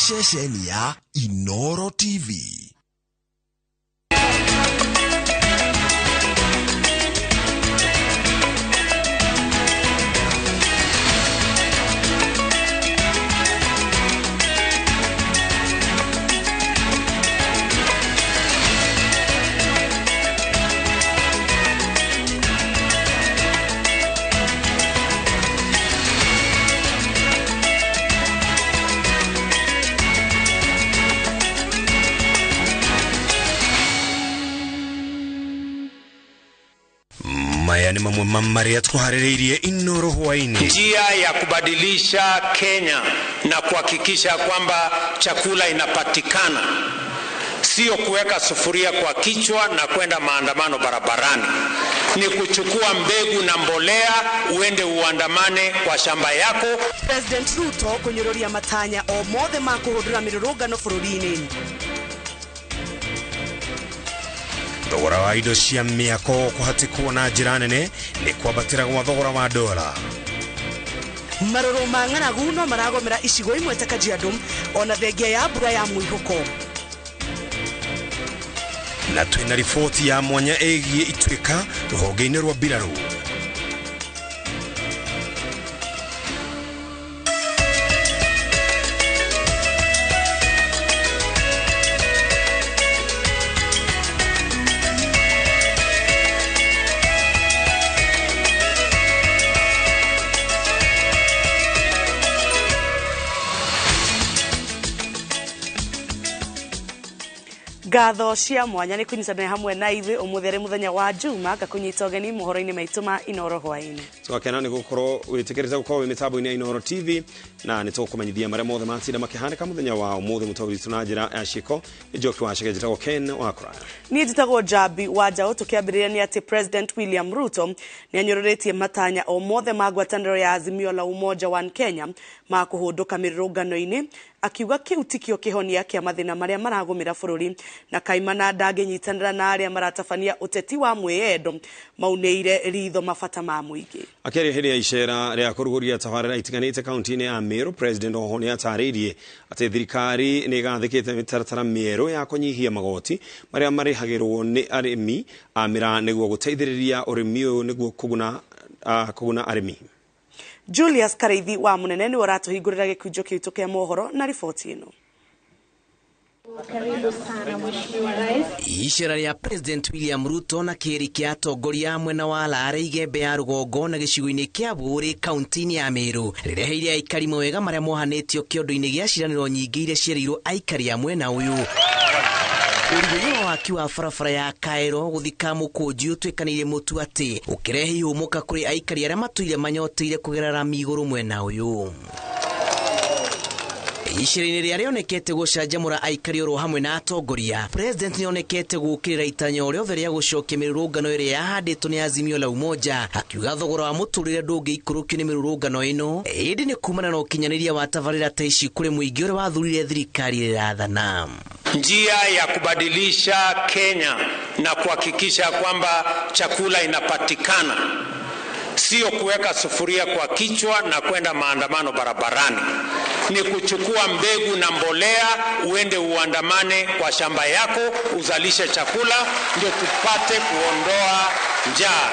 Shesheni ya Inoro TV. Mayani mamari tuhaririye Inoro huwaini. Njia ya kubadilisha Kenya na kuhakikisha kwamba chakula inapatikana, sio kuweka sufuria kwa kichwa na kwenda maandamano barabarani. Ni kuchukua mbegu na mbolea uende uandamane kwa shamba yako. President Ruto kunyororia matanya o mothe makuhudura mirurungano bururi-ini. Thogora wa indo cia miako kuhatikuo na njira nene ni kwabatira gwa thogora wa dola. Maroro mang'anagu no maragomera icigo imwe ta Kajiado ona thengia ya mbura ya muihuko. Na twina ripoti ya mwanya egie itwika ruhonge-ini rwa mbiraru. Gatho cia mwanya ni kunyitana hamwe na ithe umuthere muthenya wa Juma gakunyita ugeni muhoro-ini maitu ma Inoro hwaini. Twakena ni gukorwo witikiriza gukorwo wi mitambo-ini ya Inoro TV na ni tukumenyithia maria mothe matinda makihanika muthenya wa umuthe mutawiri tuna njira ya shiko ni joki wa shike jitagwo Ken wa Kura. Ni jitagwo Jabi wa Jao tukiambiriria ni ati President William Ruto ni anyororetie matanya o mothe magwataniro ya Azimio la Umoja wa Kenya ma kuhunduka mirurungano-ini akiuga kiutikio kihonia kia mathina maria maragumira bururi na kaimana ndagenyitanira na aria maratabania uteti wa mwiyendo mauneire ritho mabata ma muingi. Akeri hiri ya ishera ria kuruguria tabarira itiganite kaunti-ini ya Meru, President oho ni ataririe ati thirikari ni gathikite mitaratara mieru ya kunyihia magoti maria marihagirwo ni arimi amira niguo guteithiriria urimi uyu niguo kuguna arimi. Julius Kareithi wa munene ni uratuhingurira gikunjo kitu kia mohoro na ripoti ino. Karibu sana Mheshimiwa Rais. Ishara ya President William Ruto na kiri kia atongoria mwena wa Lare igembe ya rugongo na gicigo-ini kia Buri kaunti-ini ya Meru rireheire aikari mwega maria mohanetio kiondo-ini gia ciraniro nyingi iria cireirwo aikari a mwena uyu. Urugero waki wa barabara ya Kairo guthika mukunji utwikanirie mutu ati ukirehe ihumuka kuri aikari aria matuire manyoteire kugerera miguru mwena uyu. Ishira-ini ria rionekete gucanjamura aikari oro hamwe na atongoria. President nionekete gukirira itanya uria othe ria gucokia mirurungano iria yahanditwo ni Azimio la Umoja, akiuga thogora wa muturire ndungiikurukio ni mirurungano ino indi ni kumana na ukinyaniria wa tabarira ta ici kuri muingi uria wathurire thirikari irathana. Njia ya kubadilisha Kenya na kuhakikisha kwamba chakula inapatikana, sio kuweka sufuria kwa kichwa na kwenda maandamano barabarani. Ni kuchukua mbegu na mbolea uende uandamane kwa shamba yako uzalishe chakula, ndio tupate kuondoa njaa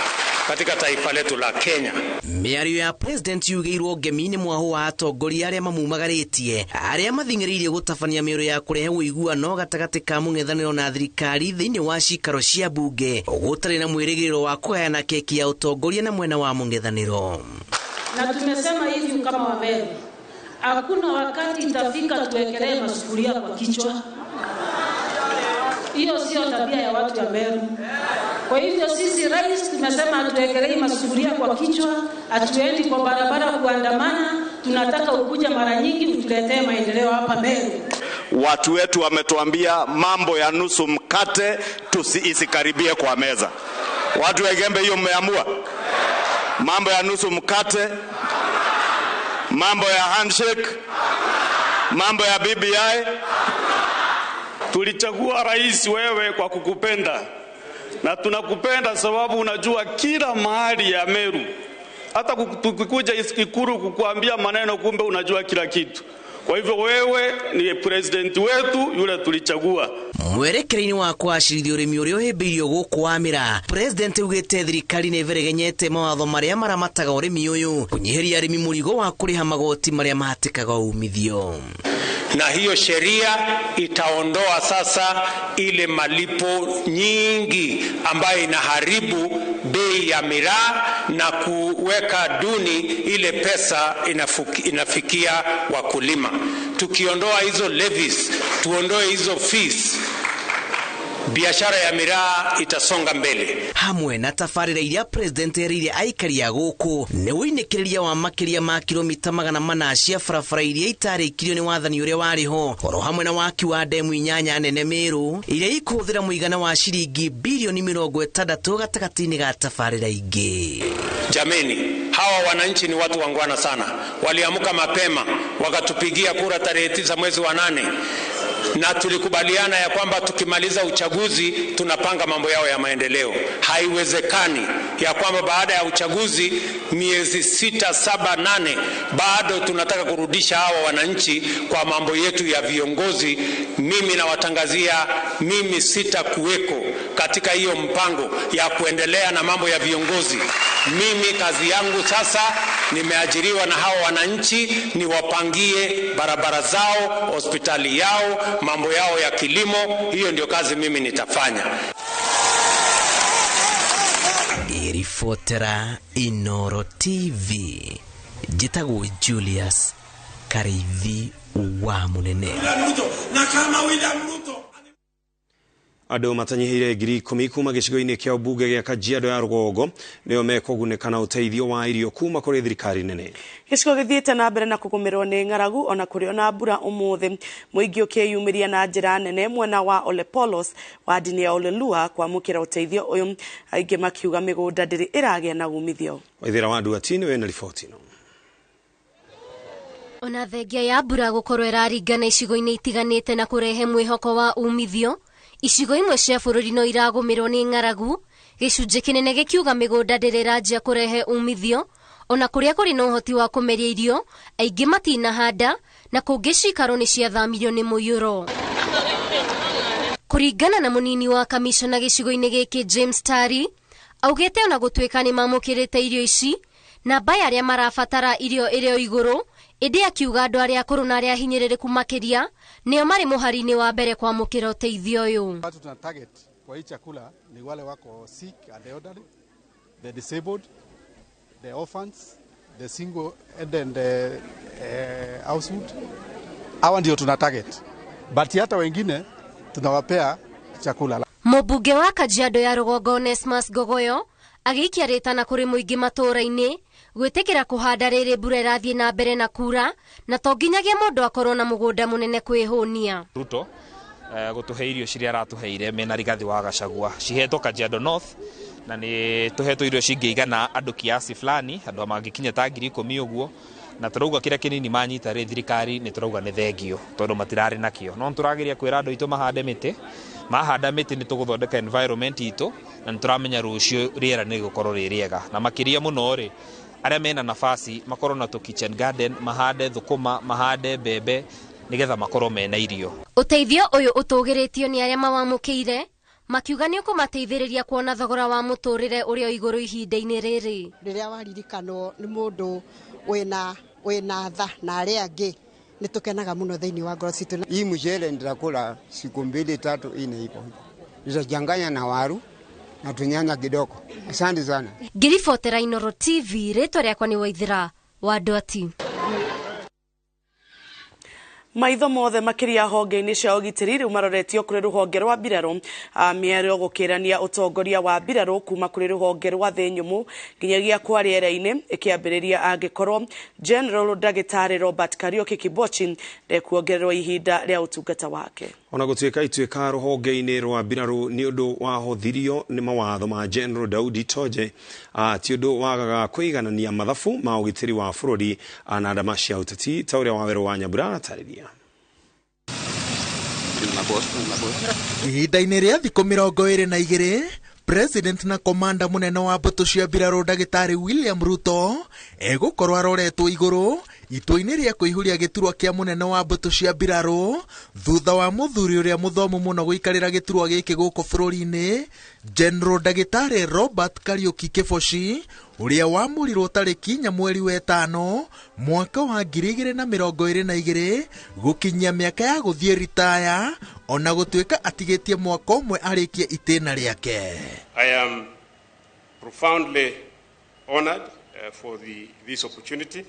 katika taifa letu la Kenya. Miario ya President yugeirwo gemini mwaho wa atongoria aria mamumagaritie aria mathingiririe gutabania mioro ya kurehe uiguano gatagati ka mung'ethaniro na thirikari thiini wa cikaro cia bunge gutari na mwirigiriro wa kugayana keki ya utongoria na mwena wa mung'ethaniro. Na tumesema hivi kama Wameru, hakuna wakati itafika tuwekelee masufuria kwa kichwa. Hiyo sio tabia ya watu wa Meru. Kwa hivyo sisi rais tumesema hatuwekelei masufuria kwa kichwa, hatuendi kwa barabara kuandamana, tunataka ukuja mara nyingi utuletee maendeleo hapa Meru. Watu wetu wametuambia mambo ya nusu mkate isikaribie kwa meza. Watu wa Gembe hiyo mmeamua? Mambo ya nusu mkate, mambo ya handshake, mambo ya BBI. Tulichagua rais wewe kwa kukupenda. Na tunakupenda sababu unajua kila mahali ya Meru. Hata tukikuja Ikulu kukuambia maneno kumbe unajua kila kitu. Kwa hivyo wewe ni president wetu yule tulichagua. Mwerekereini wa kwacirithia urimi uria uhimbiirio guku wamira, president ugite thirikari ni iveregenyete mawatho maria maramataga urimi uyu kunyihiria arimi murigo wa kuriha magoti maria mahatikaga umithio. Na hiyo sheria itaondoa sasa ile malipo nyingi ambayo inaharibu bei ya miraa na kuweka duni ile pesa inafikia wakulima. Tukiondoa hizo levies, tuondoe hizo fees, biashara ya miraa itasonga mbele. Hamwe na tafarira iria president erire aikaria guku ni winikiriria wa makiria ma kilomita 400 cia barabara iria itarikirio ni wathani uria wariho, oro hamwe na waki wa demu inyanya nene Meru iria ikuthira muigana wa shilingi bilioni 60 gatagati-ini ga tafarira ingi. Jameni, hawa wananchi ni watu wangwana sana. Waliamuka mapema wakatupigia kura tarehe 9 mwezi wa 8. Na tulikubaliana ya kwamba tukimaliza uchaguzi tunapanga mambo yao ya maendeleo. Haiwezekani ya kwamba baada ya uchaguzi miezi 6, 7, 8 bado tunataka kurudisha hawa wananchi kwa mambo yetu ya viongozi. Mimi nawatangazia, mimi sitakuweko katika hiyo mpango ya kuendelea na mambo ya viongozi. Mimi kazi yangu sasa, nimeajiriwa na hawa wananchi, niwapangie barabara zao, hospitali yao, mambo yao ya kilimo. Hiyo ndio kazi mimi nitafanya. Irifotera Inoro TV, jitagwo Julius Karithi wa munene. Na kama William Ruto Ado matanyihire ngiri 10 kuma gicigo-ini kia bunge gia Kajiado ya Rugongo nio mekoguneka na uteithio wa irio kuma kuri thirikari nene. Gicigo githiite na mbere na kugumirwo ni ng'aragu ona kuri ona mbura umuthi. Muingi ukiyumiria na njira nene mwena wa Olepolos wa dini ya Olelua kwamukira uteithio uyu, aingi makiuga migunda ndiri iragia na umithio. Waithira wa Duatini we na riboti no. Ona thengia ya mbura gukorwo iraringana icigo-ini itiganite na kurehe mwihoko wa umithio, icigo imwe cia bururi no iragumirwo ni ng'aragu, gicunji kinene gikiuga migunda ndiri iranjia kurehe umithio, ona kuria kuri na uhoti wa kumeria irio aingi matinahanda na kungi cikaro ni ciathamirio ni muiyuro. Kuringana na munini wa kamishona gicigo-ini giki James Tari, augite ona gutwika ni mamukirite irio ici namba ya aria marabatara irio irio iguru, indi akiuga andu aria akuru na aria hinyiririku makiria nio mari muhari-ini wa mbere kwamukira uteithio uyu. Watu tuna target kwa hii chakula ni wale wako sick and elderly, the disabled, the orphans, the single and the household. Hawa ndio tuna target, but hata wengine tunawapea chakula. Mubunge wa Kajiado ya Rugongo Nesmas Gogoyo agiikia ritana kuri muingi matura-ini gwitikira kuhanda riri mbura irathie na mbere na kura na to nginyagia mundu akorwo na mugunda munene kwihunia. Ruto gutuhe irio ciria aratuheire mena Rigathi wa Gachagua cihetwo Kajiado North na ni tuhetwo irio cingiigana andu kiasi fulani, andu amangikinya ta 10,000 uguo, na turauga kira kinini manyita ri thirikari ni turauga ni thengio tondu matirari nakio. No turagiria kwira andu itu mahande miti, mahanda miti ni tuguthondeka environment itu na nituramenya rucio riera ni gukorwo ririega, na makiria muno ri aria mena nafasi makorwo na kitchen garden, mahande thukuma, mahande bebe nigetha makorwo mena irio. Uteithio uyu utugiritio ni aria mawamukire makiuga ni ukumateithiriria kuona thogora wa muturire uria iguru ihinda-ini riri. Riria waririkano ni mundu wina tha na aria angi ni tukenaga muno thiini wa ngoro citu. Hii mchele nitakula siku 2-3 ine ipo. Nitachanganya na waru na tunyanya kidogo. Asante sana. Ngiribotera Inoro TV, ritwa riakwa ni Waithira wa Ndwati. Maitho mothe makiria honge-ini cia ugitiri riu maroretio kuri ruhonge rwa mbiraro, miero gukirania utongoria wa mbiraro kuma kuri ruhonge rwa thi nyumu nginyagia kwa riera-ini ikiambiriria angikorwo General Dagitari Robert Karioki Kibochi ndekuongererwa ihinda ria utungata wake. Ona gutuika ituika ruhonge-ini rwa mbiraro ni undu wa hothirio ni mawatho ma General Daudi Toje ti undu wagaga kwiganania mathabu ma ugitiri wa bururi na ndama cia uteti ta uria Waweru wa Nyambura atariria. Ihinda-ini ria thikũ 22 President na komanda munene wa mbũtũ cia mbirarũ Dagitari William Ruto egukorwo aroretwo iguru itwa-inĩ rĩa kũihũria gĩturwa kĩa mũnene wa mbũtũ cia mbirarũ thutha wa mũthuri ũrĩa mũthomu mũno gũikarĩra gĩturwa gĩkĩ gũkũ bũrũri-inĩ General Ndagĩtarĩ Robert Kariuki Kĩbochi ũrĩa wamũrirwo tarĩki 4 mweri wa 5 mwaka wa 2022 gũkinyia mĩaka ya gũthiĩ ritaya ona gũtuĩka atigĩtie mwaka ũmwe arĩkie itĩna rĩake. I am profoundly honored for this opportunity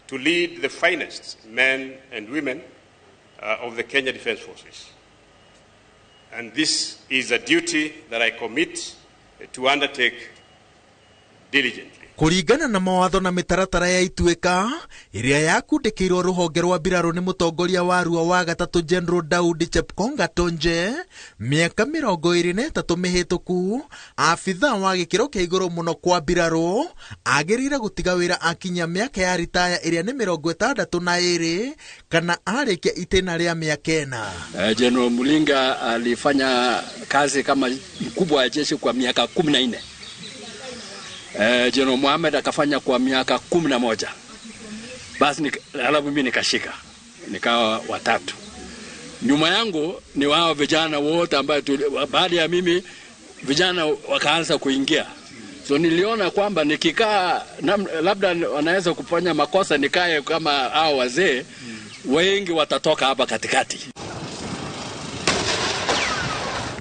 to lead the finest men and women of the Kenya Defence Forces. And this is a duty that I commit to undertake diligently. Kũringana na mawatho na mĩtaratara ya ituĩka ĩrĩa yakundĩkĩirwo rũhonge rwa mbirarũ nĩ mũtongoria wa Arua wa gatatũ General Daudi Chepkonga Tonje, mĩaka 23 mĩhĩtũku abitha wa gĩkĩro kĩa igũrũ mũno kwa mbirarũ agĩrĩire gũtiga wĩra akinya mĩaka ya ritaya ĩrĩa nĩ 62 kana arĩkia itĩna rĩa mĩaka 4. General Mulinga alifanya kazi kama mkubwa wa jeshi kwa miaka 14. General Mohamed akafanya kwa miaka 11. Basi alafu mimi nikashika. Nikawa watatu. Nyuma yangu ni wao vijana wote ambao baada ya mimi vijana wakaanza kuingia. So niliona kwamba nikikaa labda wanaweza kufanya makosa nikae kama hao wazee wengi watatoka hapa katikati.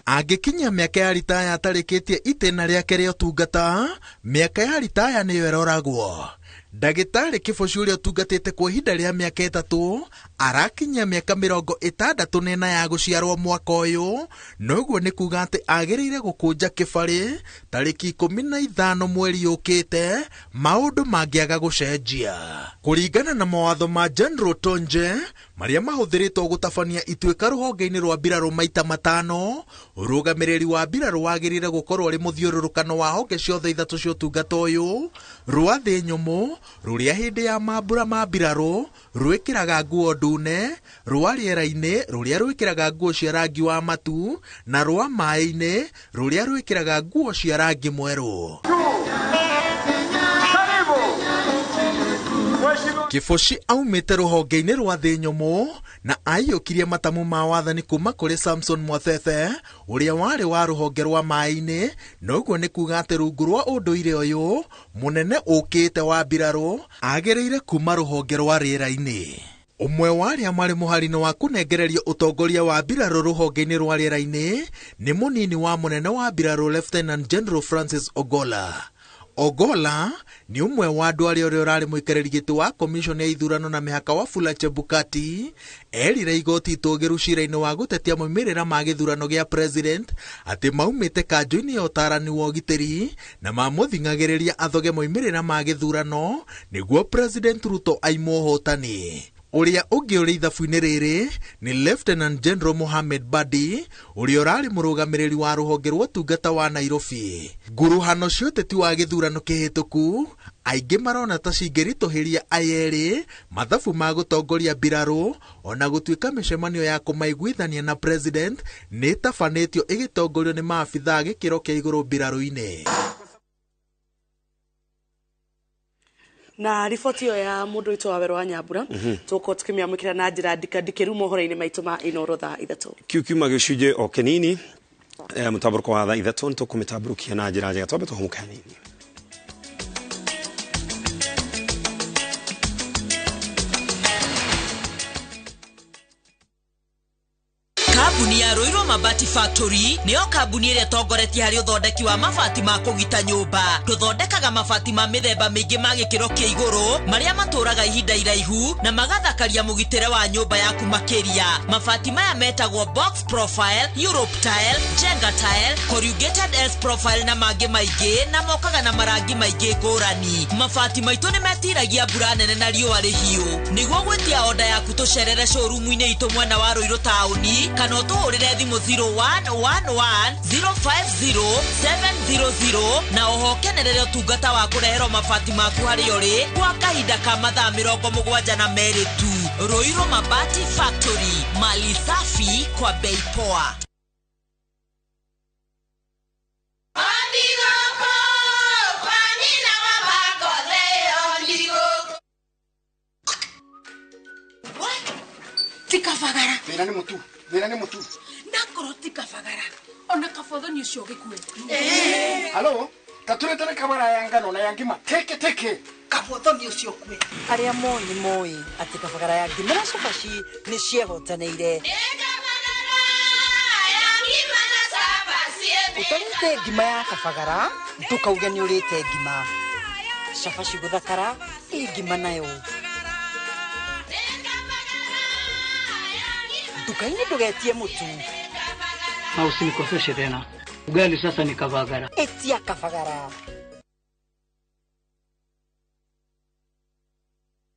Agĩkinya mĩaka ya ritaya atarĩkĩtie itĩna rĩake rĩa ũtungata, mĩaka ya ritaya nĩyo ĩroragwo. Ndagĩtarĩ Kĩbochi ũrĩa ũtungatĩte kwa ihinda rĩa mĩaka 3 arakinyia mĩaka 64 ya gũciarwo mwaka ũyũ, noguo nĩ kuga atĩ agĩrĩire gũkũnja kĩbarĩ tarĩki 15 mweri ũkĩte maũndũ mangĩaga gũcenjia. Kũringana na mawatho ma General Tonje marĩa mahũthĩrĩtwo gũtabania ituĩka rũhonge-inĩ rwa mbirarũ maita 5, ũrũgamĩrĩri wa mbirarũ wagĩrĩire gũkorwo ũrĩ mũthiũrũrũkano wa honge ciothe 3 cia ũtungata ũyũ, rwa thĩ nyũmũ rũrĩa hĩndĩ ya mambura ma mbirarũ rwĩkĩraga nguo ndune, rwa rĩera-inĩ rũrĩa rwĩkĩraga nguo cia rangi wa matu, na rwa maĩ-inĩ rũrĩa rwĩkĩraga nguo cia rangi mwerũ. Kĩbochi aumĩte rũhonge-inĩ rwa thĩ nyũmũ na aiyũkirie matamu ma wathani kuma kũrĩ Samson Mwathethe ũrĩa warĩ wa rũhonge rwa maĩ-inĩ, noguo nĩ kuga atĩ rungu rwa ũndũire ũyũ mũnene ũkĩte wa mbirarũ agĩrĩire kuma rũhonge rwa rĩera-inĩ. Ũmwe wa arĩa marĩ mũhari-inĩ wa kũnengererio ũtongoria wa mbirarũ rũhonge-inĩ rwa rĩera-inĩ nĩ mũnini wa mũnene wa mbirarũ Lieutenant General Francis Ogolla. Ogolla ni umwe wa andũ arĩa ũrĩa mũikarĩri gĩtĩ wa komishoni ya ithurano na mĩhaka wa Wafula Chebukati erire igoti itũgĩru cira-inĩ wa gũtetia moimĩrĩra ma gĩthurano gĩa president atĩ maumĩte kanjũ-inĩ ya ũtarani wa ũgitĩri na mamũthing'agĩrĩria athoge moimĩrĩra ma gĩthurano nĩguo President Ruto aimwo ũhotani. Ũrĩa ũngĩ ũrĩ ithabu-inĩ rĩrĩ ni Lieutenant General Mohamed Badi ũrĩa ũrarĩ mũrũgamĩrĩri wa rũhonge rwa ũtungata wa Nairobi. Nguruhano cia ũteti wa gĩthurano kĩhĩtũku aingĩ marona ta cingĩritũhĩria ayerĩ mathabu ma gũtongoria mbirarũ, ona gũtuĩka mĩcemanio ya kũmaiguithania na president nĩ tabanĩtio ĩgĩtongorio nĩ maabitha gĩkĩro kĩa igũrũ mbirarũ-inĩ. Na riboti ĩyo ya mũndũ witũ wa Werũ wa Nyambura tũko tukĩmĩamũkĩra na njĩra ndikandikĩru mohoro-inĩ maitũ ma Inooro thaa 3. Kiuma gĩcunjĩ o kĩnini mũtabũrũko wa thaa 3 tũkũmĩtabũrũkia na njĩra njega twambe tũhũmũka hanini. Kambuni ya Ruto Mabati Factory niyo kambuni ĩrĩa tongoretie harĩ ũthondeki wa mabati ma kũgita nyũmba. Tũthondekaga mabati ma mĩthemba mĩingĩ ma gĩkĩro kĩa igũrũ marĩa matũraga ihinda iraihu na magathakaria mũgitĩre wa nyũmba yaku makĩria. Mabati maya metagwo box profile, Europe tile, Jenga tile, corrugated S profile na mangĩ maingĩ na mokaga na marangi maingĩ ngũrani. Mabati maitũ nĩ metiragia mbura nene na riũa rĩhiũ. Nĩguo gwĩtia oda yaku tũcerere showroom-inĩ itũ mwena wa Ruiru taũni kana ũtũhũrĩre thimũ 0111050700 na oho kenerere ũtungata wa kũreherwo mabati maku harĩa ũrĩ kwa kahinda ka mathaa 72 tu. Ruiru Mabati Factory, mali safi kwa bei poa. Thina ni mutu. Nakoroti kabagara. Ona kabotho ni ucio gikue. Halo, taturetera kabara ya ngano na ya ngima. Teke. Kabotho ni ucio kwe. Aria moi ati kabagara ya ngima na cabaci ni ciehotaneire. Utarite ngima ya kabagara, tukauge ni urite ngima. Cabaci guthakara, ngima nayo. Dukaini ndugetie mutu. Na usinikoseshe tena. Ugali sasa ni kabagara. Etia kabagara.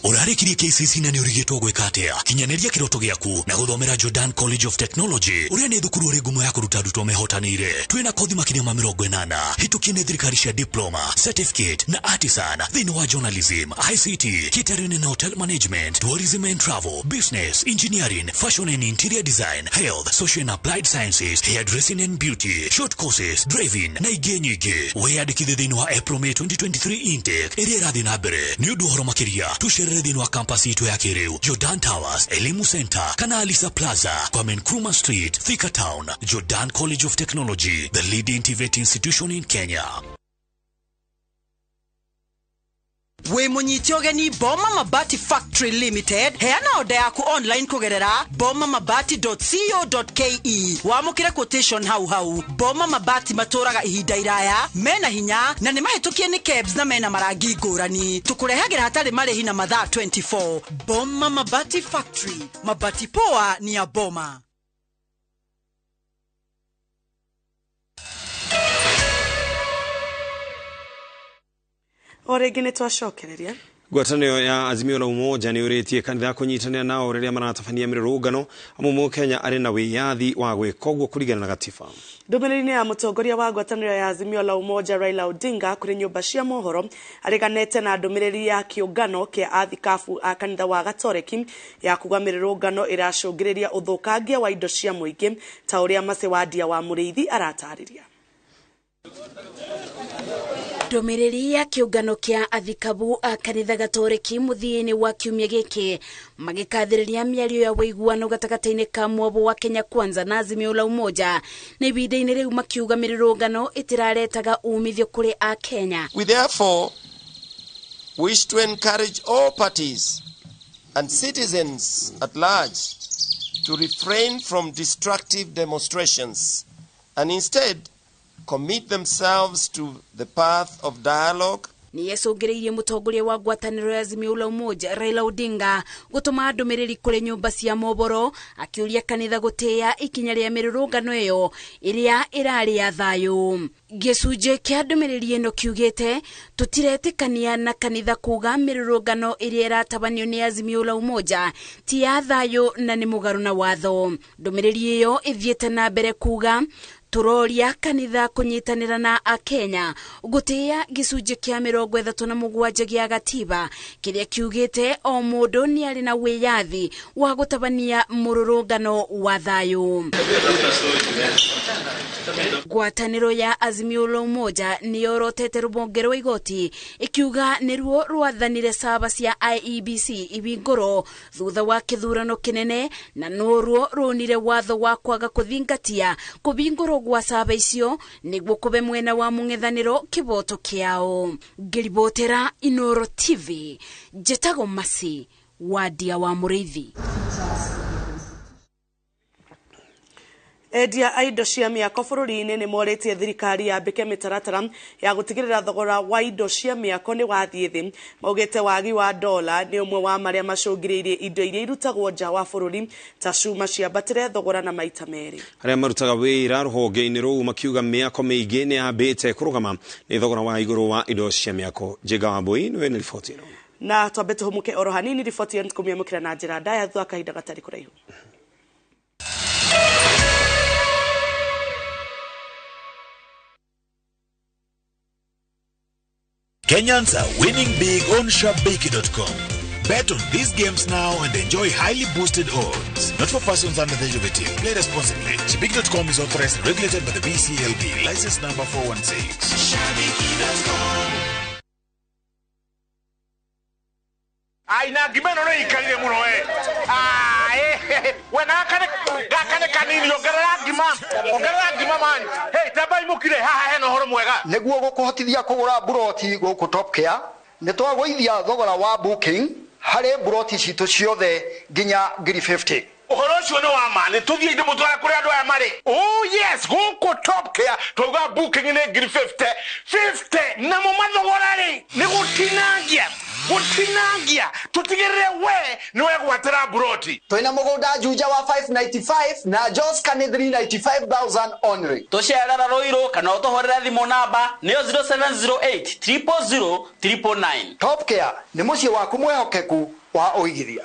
Urarikirie KCC na niurigitwo gwika atia kinyaneria kiroto giaku na guthomera Jordan College of Technology uria ni thukuru uri ngumo ya kuruta arutwo mehotanire twina kothi makiria ma 80 hitukie ni thirikari cia diploma certificate na artisan thiini wa journalism ICT catering and hotel management tourism and travel business engineering fashion and interior design health social and applied sciences hairdressing and beauty short courses driving na ingĩ nyingĩ weyandĩkithie thiini wa April May 2023 intake iria irathi na mbere ni undu horo makiria tuchere thiini wa campus itu ya kiriu Jordan Towers Elimu Center kana Alisa Plaza kwa Nkrumah Street Thika Town. Jordan College of Technology, the leading TVET institution in Kenya. We munyitio geni Boma Mabati Factory Limited heana order yaku online kugerera bomamabati.co.ke wamukire quotation hau Boma Mabati maturaga ihinda iraya mena hinya na nimahitukie ni kebs na mena marangi ngurani tukurehagira hatari marehi na mathaa 24. Boma Mabati Factory, mabati poa ni ya Boma. Oregine twacokereria ngwatanio ya Azimio la Umoja ni uritie kanitha kunyitanira nao riria maratabania mirurungano amu Kenya ari na wiyathi wa gwika uguo kurigana na gatiba. Ndumiriri ya mutongoria wa ngwatanio ya Azimio la Umoja Raila Odinga kuri nyumba cia mohoro ariganete na ndumiriri ya kiungano kia athikafu a kanitha wa Gatoreki ya kuga mirurungano iracungiriria uthukangia wa indo cia muingi ta uria macewadia wa muriithi aratariria. Ndumiriri ya kiungano kia athikabu a kanitha Gatoreki muthiini wa kiumia giki magikathiriria miario ya wiguano gatagataini ka mwobo wa Kenya Kwanza na Azimio la Umoja ni bidaini riu makiuga mirurungano itiraretaga umithio kuri a Kenya. We therefore wish to encourage all parties and citizens at large to refrain from destructive demonstrations and instead commit themselves to the path of dialogue. Ni yesongereirie mutongoria wa ngwataniro ya Azimio la Umoja Raila Odinga gutuma ndumiriri kuri nyumba cia moboro akiuria kanitha gutia ikinya ria mirurungano iyo iria irari ya thayu. Gicunje kia ndumiriri ino kiugite tutiretikania na kanitha kuga mirurungano iria iratabanio ni Azimio la Umoja ti ya thayu na ni mugaru na watho. Ndumiriri iyo ithiete na mbere kuga turoria kanitha kunyitanira na Akenya gutia gicunje kia 37 gia gatiba kiria kiugite o mundu ni ari na wiyathi wa gutabania mururungano wa thayu. Ngwataniro ya Azimio la Umoja ni yorotete rubonge rwa igoti ikiuga niruo rwathanire saba cia IEBC ibingoro thutha wa kithurano kinene na noruo runire watho wa kwaga kuthingatia kubingoro gwa saba icio niguo kube mwena wa mung'ethaniro kiboto kiao. Ngiribotera Inoro TV Jetago Masi wadia wa Muriithi. Edia aido cia miako bururi-ini ni moretie thirikari ya mbike mitaratara ya gutigirira thogora wa indo cia miako ni wathie thi maugite wagi wa dola ni umwe wa maria macungiriirie indo iria irutagwo nja wa bururi ta cuma cia batire thogora na maita meri. Aria marutaga wira ruhonge-ini ruu makiuga miako miingi ni ambite kurugama ni thogora wa iguru wa indo cia miako. Jega Wambui niwe ni riboti ino na twambe tuhumuke oro hanini riboti yo tukumia mukira na njira ndaya thutha kahinda gatari kuraihu. Kenyans are winning big on shabiki.com. Bet on these games now and enjoy highly boosted odds. Not for persons under the age of 18. Play responsibly. Shabiki.com is authorized and regulated by the BCLB. License number 416. Shabiki.com. Aina gimeno na ikalile muno wena gakane kanini ongerera ngima man hey tabai mukire haha heno horo mwega niguo gukuhotithia kugura buroti guku Top Care ni twagwithia thogora wa booking hari buroti citu ciothe nginya 50. uhoro ucio ni wa ma ni tuthie inde mutwara kuri andu aya mari oh yes guku Top Care twaga booking ni 50 na mo mathogora ri ni gutinangia tutigirire we ni we gwatira buroti twina mugunda juja wa 595 na Jos kani 395,000 only tucerera roiro kana utohorera thimo namba niyo 0708 000 Top Care ni mucie waku mwehokeku wa uigithia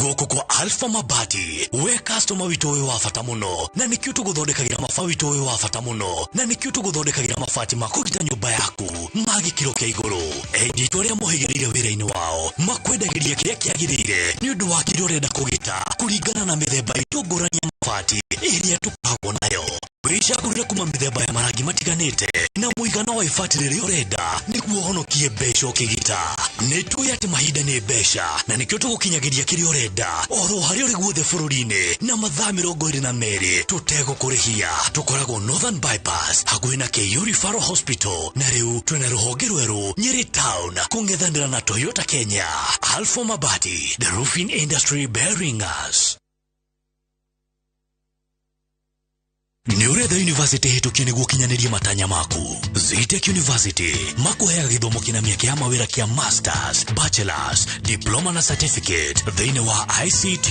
Goko kwa Alpha Mabati we customer wito we wa fata muno na nikio tuguthondekagira mafa wito we wa fata muno na nikio tuguthondekagira mafati makugita nyumba yaku magikiro kia iguru endi twaria mohigirire wira-ini wao makwendagiria kiria kiagirire ni undu wa kiria urenda kugita kuringana na mithemba itungurania mafati iria tukoragwo nayo wicagurire kuma mithemba ya marangi matiganite na muigana wa ifati riria urenda niguo honokie mbeca ukigita nituoya ati mahinda ni mbeca na nikio tugukinyagiria kiria urenda oro haria uri guothe bururi-ini na mathaa 22 tutegukũrĩhia tukoragwo Northern Bypass hakuhĩ na KU Referral Hospital na riu twina ruhonge rweru Nyeri Town kung'ethanĩra na Toyota Kenya. Alpha Mabati, the roofing industry bearing us. Ni uretha university hitukie niguo kinyanĩria matanya maku. Zitech University makuheaga gĩthomo kina mĩaka ya mawĩra kia masters, bachelors, diploma na certificate thĩinĩ wa ICT,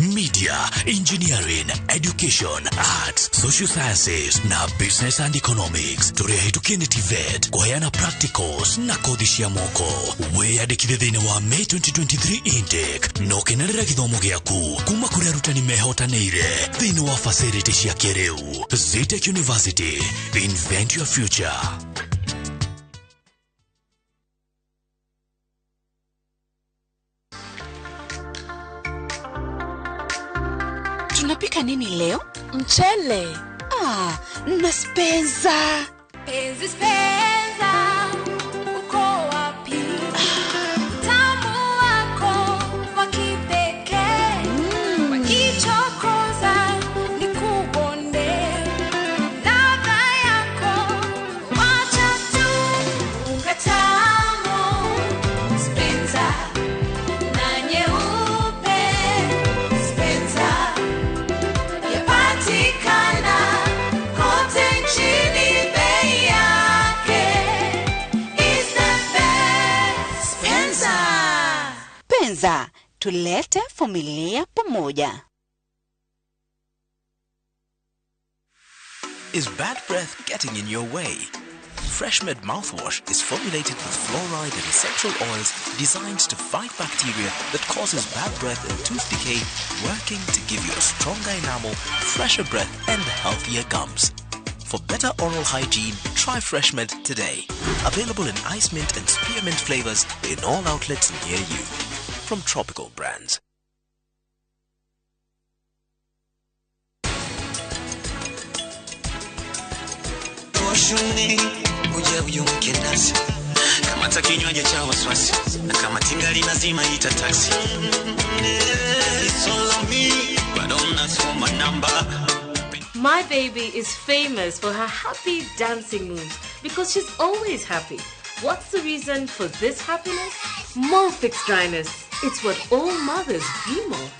media, engineering, education, arts, social sciences na business and economics. Tũrĩa hitukie nĩ TVET kuheana practicals na kothi cia moko. Wĩyandĩkithie thĩinĩ wa May 2023 intake na ũkenerera gĩthomo gĩaku kuma kũrĩ arutani mehotanĩire thĩinĩ wa facility cia kĩrĩu. Zitech University, invent your future. Tunapika nini leo? Mchele. Na spenza. Penzi spenza. Uko wapi? Tamu wako wa kipekee. Wakichokoza ni kubonde. Ladha yako wacha tu. Unga tamu. Spenza. Na nyeupe. Spenza. Yapatikana kote nchini, bei yake is the best. Spenza. Penza, tulete familia pamoja. Is bad breath getting in your way? Freshmed mouthwash is formulated with fluoride and essential oils designed to fight bacteria that causes bad breath and tooth decay, working to give you a stronger enamel, fresher breath, and healthier gums. For better oral hygiene, try Freshmed today. Available in ice mint and spearmint flavors in all outlets near you. From Tropical Brands. Uja uyumke nasi kama takinywaji cha waswasi na kama tingali lazima ita taxi. It's all on me, but don't ask for my number. My baby is famous for her happy dancing moves because she's always happy. What's the reason for this happiness? Molfix dryness. It's what all mothers dream of.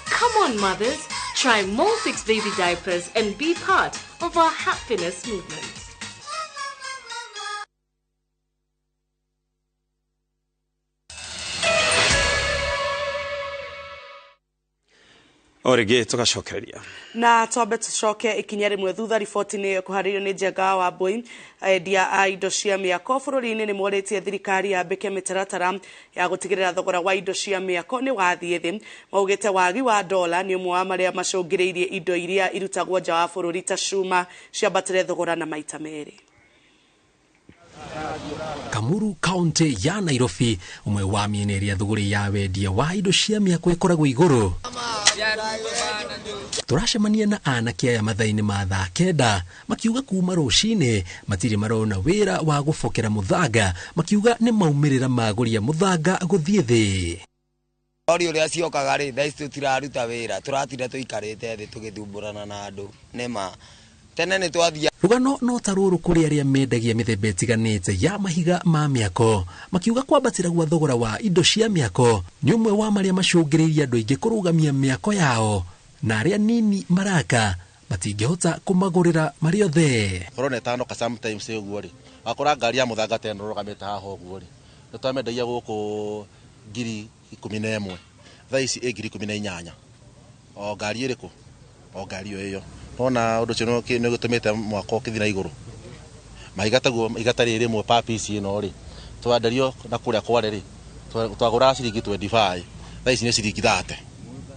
Come on, mothers. Try Molfix baby diapers and be part of our happiness movement. Orege tugacokereria na twambe tucoke ikinya rimwe thutha riboti ni kuharirio ni Njenga wa Mbui endia a indo cia miako bururi-ini ni moretie thirikari ya mbeke mitaratara ya gutigirira thogora wa indo cia miako ni wathie thi maugite wagi wa dola ni umwe wa maria macungiriirie indo iria irutagwo nja wa bururi ta cuma ciambatire thogora na maita meri. Kamuru County ya Nairobi umwe wa miena iria thuguri ya wendia wa indo cia miako ikoragwo iguru. Turacemania na anake aya mathaini ma thaa kenda makiuga kuma rucini matiri marona wira wa gufokera muthanga makiuga ni maumirira maguria muthanga guthie thi. Ori uri aciokaga ri thaici tutiraruta wira turatinda tuikarite thi tugithumburana na andu nema tene ni twathia rugano no taruru kuri aria mendagia mithemba itiganite ya mahiga ma miako makiuga kwambatira gwa thogora wa indo cia miako ni umwe wa maria macungiriria andu aingi kurugamia miako yao na aria nini maraka matingihota kumagurira mari othe korone tano ka sometimes uguo ri akora ngari ya muthanga teno rugamite haha uguo ri tutamendagia guku ngiri 11 thaisi 18 o ngari iriku o ngari iyo ona undu cino ni gutumite mwako kithina iguru maigataguo igatari rimwe papisi ino ri twandario na kuria kware ri twagura ciringi 25 thaisi ni ciringi 30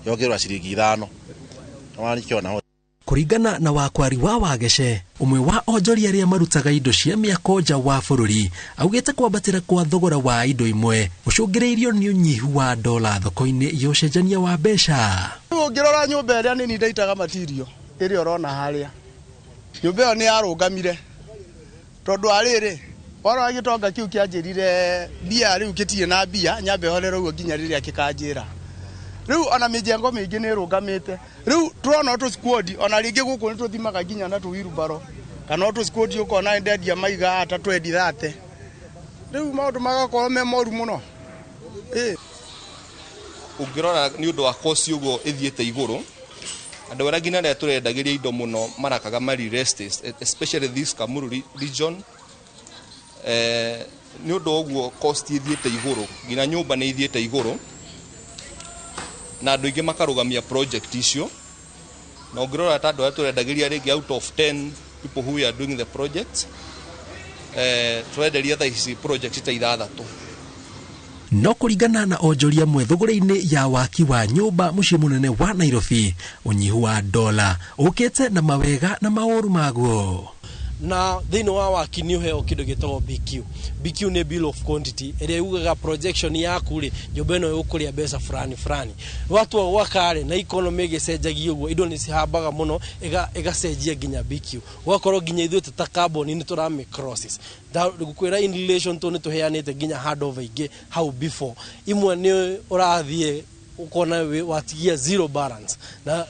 yogirwa ciringi 5 awani kiona kuringana na wakwari wa Wagece umwe wa onjoria aria marutaga indo cia miako nja wa bururi augite kwambatira kwa thogora wa indo imwe gucungiriirio ni unyihu wa dola thoko-ini ya ucenjania wa mbeca ngirora nyumba iria nini ndaitaga material iria urona haria nyumba iyo ni yarungamire tondu ariri wara gitonga kiu kianjirire bia riu kitie na bia nyambe horere uguo nginya riria kikanjira riu ona mijengo mingi ni rungamite riu turona tu squad ona ringi guku ni tuthimaga nginya na tu wirubaro kana tu squad uko na ndendia maiga 330 riu maundu magakorwo me moru muno ungirora ni undu wa kosi uguo ithiete iguru andu ara ngina ria turendagiria indo muno marakaga mari rest especially this Kamuru region ni undu uguo cost ithiete iguru ngina nyumba ni ithiete iguru na andu ingi makarugamia project icio na ungirora tandu ara turendagiria ringi out of 10 people who are doing the project turenderia thaici project ta ithathatu no kuringana na onjoria mwe thogora-ini ya waki wa nyumba mucii munene wa Nairobi unyihu wa dola ukite na mawega na mauru maguo na thini wa waki ni uheo kindu gitagwo BQ ni bill of quantity ere yugaga projection yaku ri nyumba ino yukuria mbeca fulani watu wakare na economy gicenjagia uguo indo ni cihambaga muno igacenjia ginya BQ wakorwo ginya ithuĩ ta carbon ni turame crosses da gukwira in relation to ni tuheanite ginya handover ingi how before imwe ni urathie ukona watigia zero balance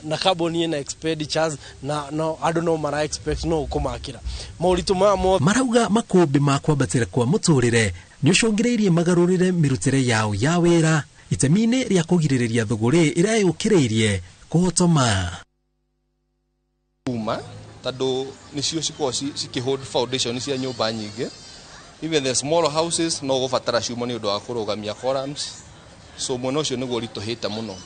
na carbon ina expenditures na no I don't know mara expect no kumakira mauritu marauga makumbi ma kwambatira kwa muturire ni ucungiriirie magarurire mirutire yao ya wira itemini ria kugiririria thuguri ira yukiriirie kuhotoma tando nicio cikihold foundation cia nyumba nyingi even the small houses no gubatara ciuma ni undu wa kurugamia columns so muno cio niguo rituhite muno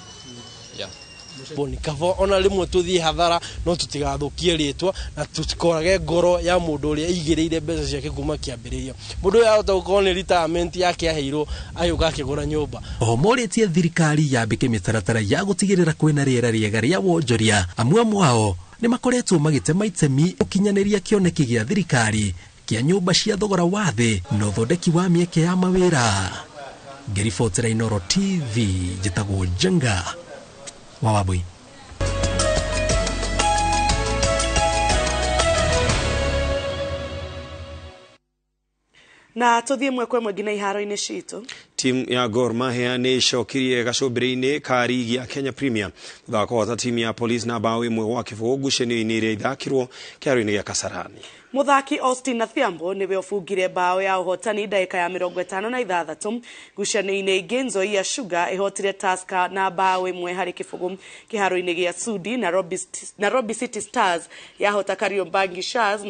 boni kavo ona rimwe tuthie hathara no tutigathukie ritwa na tutikorage ngoro ya mundu uria igiriire mbeca ciake kuma kiambiririo mundu ya utauko ni retirement yake aheirwo ayuka akigura nyumba moritie thirikari yambike mitaratara ya gutigirira kwina riera riega ria wonjoria amwe ao ni makoretwo magitema itemi ukinyaniria kioneki gia thirikari kia nyumba cia thogora wa thi no thondeki wa mieke ya mawira Gerifotera Inoro TV jitagwo Jenga Wawabui na tuthie mwekwe mwegina iharo-ini citu timu ya Gor Mahia ni cokirie gacubiri-ini ka rigi ya Kenya Premier thutha wa kuhota timu ya Police na bao imwe gwa kibugu ngucanio-ini iria ithakirwo kiaro-ini gia Kasarani. Muthaki Austin Nathiambo niwe ofungire bao ya uhotani dakika ya 56 ngucanio-ini ingi Nzoia Sugar ihotire Tusker na bao imwe hari kibugu kiharo-ini gia Sudi na Nairobi City Stars yahota Kariobangi Sharks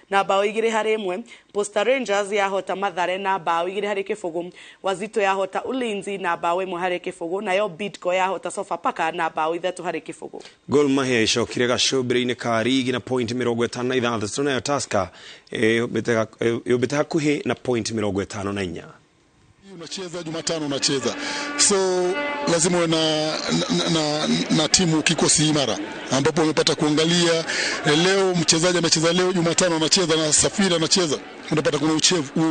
na bao 2-1. Posta Rangers yahota Mathare na bao 2-0. Wazito yahota Ulinzi na bao 1-0. nayo Bidco yahota Sofapaka na bao 3-0. Gor Mahia icokire gacubiri-ini ka rigi na point 56 nayo Tusker yobete hakuhi na point 54. Unacheza Jumatano unacheza, so lazima uwe na timu kikosi imara, ambapo umepata kuangalia leo mchezaji amecheza leo, Jumatano anacheza na Safiri anacheza, unapata kuna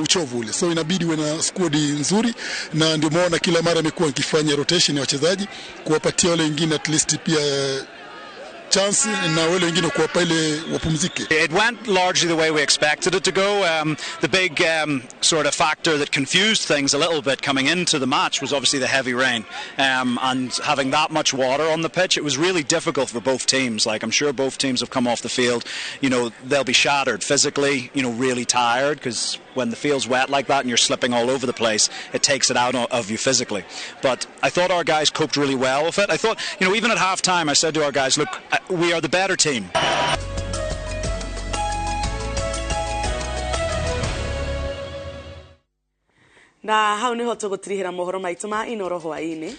uchovu ule, so inabidi uwe na squad nzuri, na ndio maana kila mara imekuwa nikifanya rotation ya wachezaji kuwapatia wale wengine at least pia chance na wale wengine kuwapa ile wapumzike. It went largely the way we expected it to go. The big sort of factor that confused things a little bit coming into the match was obviously the heavy rain, and having that much water on the pitch. It was really difficult for both teams. Like, I'm sure both teams have come off the field, you know, they'll be shattered physically, you know, really tired, because when the field's wet like that and you're slipping all over the place, it takes it out of you physically. But I thought our guys coped really well with it. I thought, you know, even at half-time I said to our guys, look, we are the better team. Na hau niho tugutirihira mohoro maitu ma inoro hwaini.